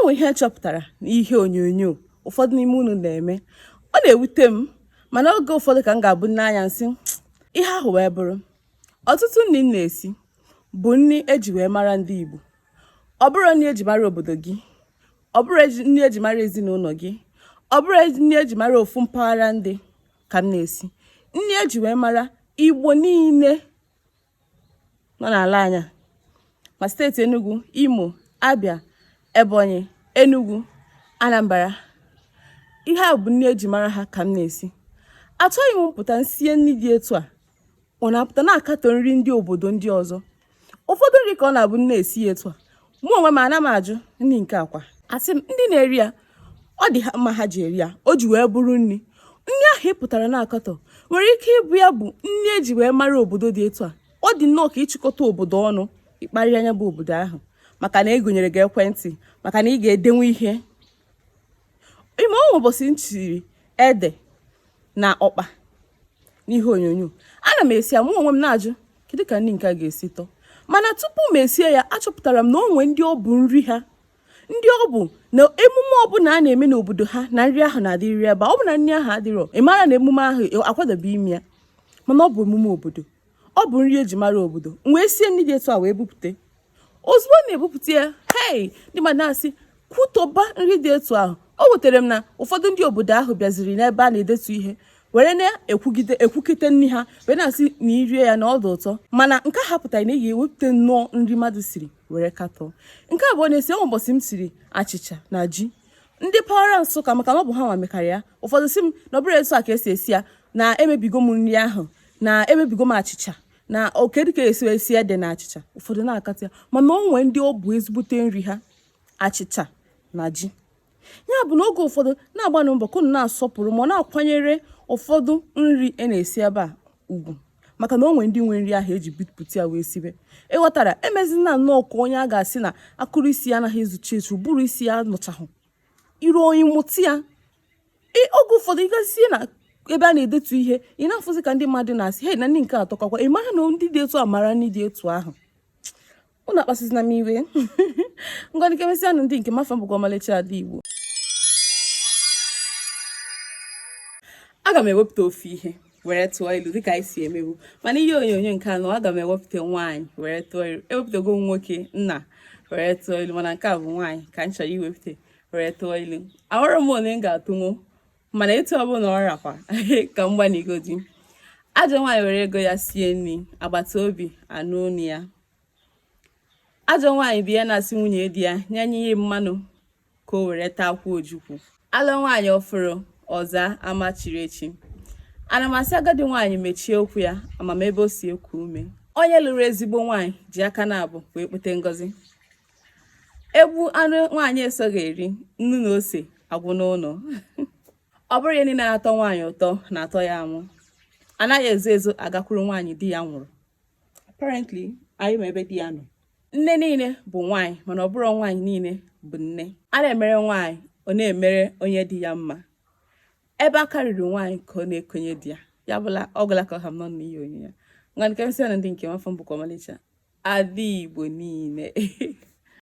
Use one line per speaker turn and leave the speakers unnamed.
nwe ihe chọpụtara n'ihe onyonyo ụfọdụ n'ime unu na-eme. Ọ na-ewute m, mana oge ụfọdụ ka m ga-abụ n'anya nsị ihe ahụ wee bụrụ ọtụtụ nri m na-esi bụ nri eji wee mara ndị Igbo. Ọ bụrụ nri eji mara obodo gị, ọ bụrụ nri eji mara ezinụlọ gị, ọ bụrụ nri eji mara ofu mpaghara ndị ka m na-esi. Nri eji wee mara Igbo niile nọ n'ala anya ma steeti Enugu, Imo, Abia, Ebonyi, Enugu, Anambra. Ihe a bụ nri eji mara ha ka m na-esi. Achọghị m mpụta nsie nri dị etu a ọ na-apụta na-akatọ nri ndị obodo ndị ọzọ. Ụfọdụ nri ka ọ na-abụ m na-esi etu a, mụ onwe m ana m ajụ nri nke akwa asị m ndị na-eri ya ọ dị ha mma ha ji eri ya, o ji wee bụrụ nri. Nri ahụ ị pụtara na-akatọ nwere ike ịbụ ya bụ nri eji wee mara obodo dị etu a. Ọ dị nnọọ ka ịchịkọta obodo ọnụ ịkparị anya bụ obodo ahụ maka na egonyere gị ekwentị, maka na ị ga-edenwe ihe. Ime ọnwa ụbọchị m chiri ede na ọkpa n'ihe onyonyo, ana m esi ya mụ onwe m na-ajụ kedu ka nri nke a ga-esi tọọ. Mana tupu m esie ya, achọpụtara m na onwe ndị ọ bụ nri ha, ndị ọ bụ na emume ọbụla a na-eme n'obodo ha na nri ahụ na-adịrịrị ebe ọ bụ na nri ahụ adịrọ, ị mara na emume ahụ akwadobe ime ya, mana ọ bụ emume obodo, ọ bụ nri eji mara obodo. M wee sie nri dị etu a wee bupụte. Ozugbo na-ebupụta ya, hei, ndị mmadụ na-asị kwutọba nri dị etu ahụ. O wutere m na ụfọdụ ndị obodo ahụ bịaziri n'ebe a na-edetu ihe were na-ekwukite nri ha wee na-asị na irie ya na ọ dị ụtọ, mana nke a hapụtara na ị ga-ewepụta nnọọ nri mmadụ siri were katọọ. Nke abụọ na-esi ọnwa ụbọchị m siri achịcha na ji. Ndị mpaghara Nsụka, maka na ọ bụ ha nwa mekarị ya, ụfọdụ sị m na ọ bụrụ etu a ka esi esi ya na emebigo m nri ahụ, na emebigo m achịcha, na okedu ka esi ede na achịcha. Ụfọdụ na-akatị ya, mana o nwee ndị ọ bụ ezigbote nri ha, achịcha na ji. Ya bụ na oge ụfọdụ na-agbanụ mbọ ka unu na-asọpụrụ ma ọ na-akwanyere ụfọdụ nri a na-esi ebe a ugwu, maka na o nwee ndị nwe nri ahụ eji bipụta ya wee sibe. Ịghọtara, emezina nnọọ ka onye a ga-asị na akụrụ isi ya anaghị ezuchi ezu, ụbụrụ isi ya nọchahụ iru onye mụti ya. Oge ụfọdụ ịgazie na ebe a na-edetu ihe, ị na-afụzi ka ndị mmadụ na-asị hei na ndị nke atọkakwa, ị mara na ndị dị etu a mara ndị dị etu ahụ. Unu akpasịzina m iwe. Ngwa nke mesịa ndị nke mafa mbụkwa ọmalịcha Ada Igbo. Aga m ewepụta ofu ihe were tụọ ilu dịka anyị si emebu, mana ihe onyonyo nke anọ aga m ewepụta nwaanyị were tụọ ilu. Ewepụtago nwoke nna were tụọ ilu, mana nke a bụ nwaanyị ka m chọrọ iwepụta were tụọ ilu. Ahụrụ m onye m ga-atụnwu, mana etu ọ bụla ọ rakwa ka m gbanigodi. Ajọ nwaanyị were ego ya sie nri, agbata obi anụ onu ya. Ajọ nwaanyị bụ ya na-asị nwunye di ya nye ihe mmanụ ka o were taa akwa ojukwu. Alụ nwaanyị ọfụrụ ọza ama chiri echi. Ana m asị agadi nwaanyị mechie okwu ya amama ebe o si eku ume. Onye lụrụ ezigbo nwaanyị ji aka na-abụ wee kpete ngọzi. Egbu anụ nwaanyị esoghị eri, nnu na ose agwụ n'ụlọ. Ọ bụrụ ya niile na-atọ nwaanyị ụtọ na-atọ ya amụ. Anaghị ezo ezo agakwuru nwaanyị di ya nwụrụ. Apparently, anyị ma ebe di ya nọ. Nne niile bụ nwaanyị, mana ọ bụrụ nwaanyị niile bụ nne. A na-emere nwaanyị, ọ na-emere onye di ya mma. Ebe aka riri nwaanyị ka ọ na-ekonye di ya. Ya bụla ọgụla ka ọha m nọ n'ihe onyonyo. Ngwa nke m sị na ndị nke mafọ mbụkwa ọmalịcha Ada Igbo niile.